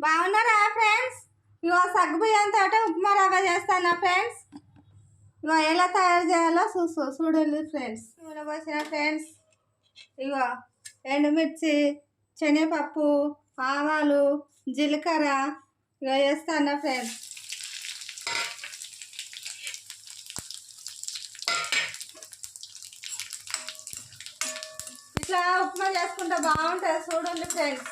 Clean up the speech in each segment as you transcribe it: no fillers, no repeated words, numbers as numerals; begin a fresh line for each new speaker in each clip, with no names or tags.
బాగున్నారా ఫ్రెండ్స్? ఇగో సగ్గుబియ్యంతో ఉప్మా రవ్వ చేస్తాను ఫ్రెండ్స్. ఇగో ఎలా తయారు చేయాలో చూడండి ఫ్రెండ్స్. నూనె పోసిన ఫ్రెండ్స్. ఇగో ఎండుమిర్చి, శనగపప్పు, ఆవాలు, జీలకర్ర ఇగో వేస్తాను ఫ్రెండ్స్. ఇట్లా ఉప్మా చేసుకుంటే బాగుంటుంది చూడండి ఫ్రెండ్స్.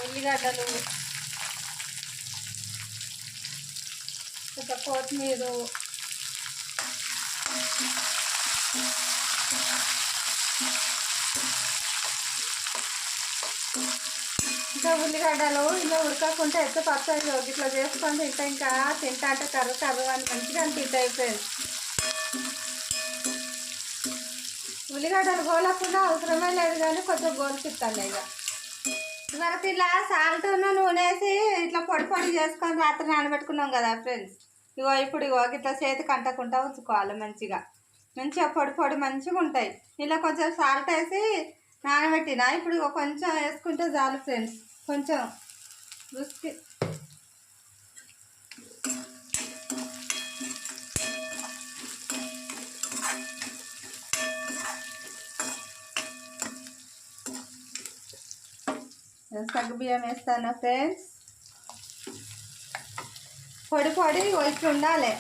ఉల్లిగడ్డలు, ఇంకా కొత్తిమీర, ఇంకా ఉల్లిగడ్డలు ఇలా ఉడకకుంటే ఎంత పచ్చడి ఇట్లా చేసుకొని ఇంకా తింటా అంటే కర్ర అని మంచిగా అనిపిస్తాయి ఫ్రెండ్స్. ఉల్లిగడ్డలు గోలకుండా అవసరమే లేదు కానీ కొంచెం గోలిపిస్తాను. ఇవరకు ఇలా సాల్ట్ నూనె వేసి ఇట్లా పొడి పొడి చేసుకొని రాత్రి నానబెట్టుకున్నాం కదా ఫ్రెండ్స్. ఇప్పుడు ఇట్లా చేతికి అంటకుండా ఉంచుకోవాలి. మంచిగా పొడి పొడి మంచిగా ఉంటాయి. ఇలా కొంచెం సాల్ట్ వేసి నానబెట్టిన ఇప్పుడు కొంచెం వేసుకుంటే చాలు ఫ్రెండ్స్. కొంచెం రుచి సగ్గుబియ్యం వేస్తాను ఫ్రెండ్స్. పొడి పొడి ఇట్లా ఉండాలి.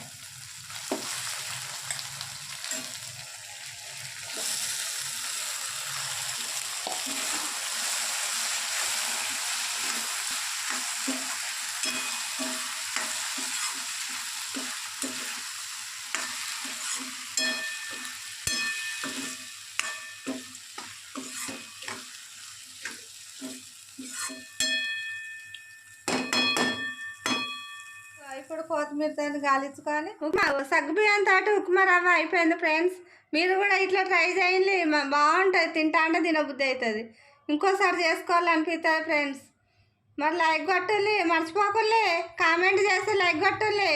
ఇప్పుడు కొత్తిమీరతో గాలించుకొని సగ్గుబియ్యంతో ఉప్మా రవ్వ అయిపోయింది ఫ్రెండ్స్. మీరు కూడా ఇట్లా ట్రై చేయండి, బాగుంటుంది. తింటా అంటే తినబుద్ధి అవుతుంది. ఇంకోసారి చేసుకోవాలనిపిస్తుంది ఫ్రెండ్స్. మరి లైక్ కొట్టాలి, మర్చిపోకలే. కామెంట్ చేస్తే లైక్ కొట్టాలి.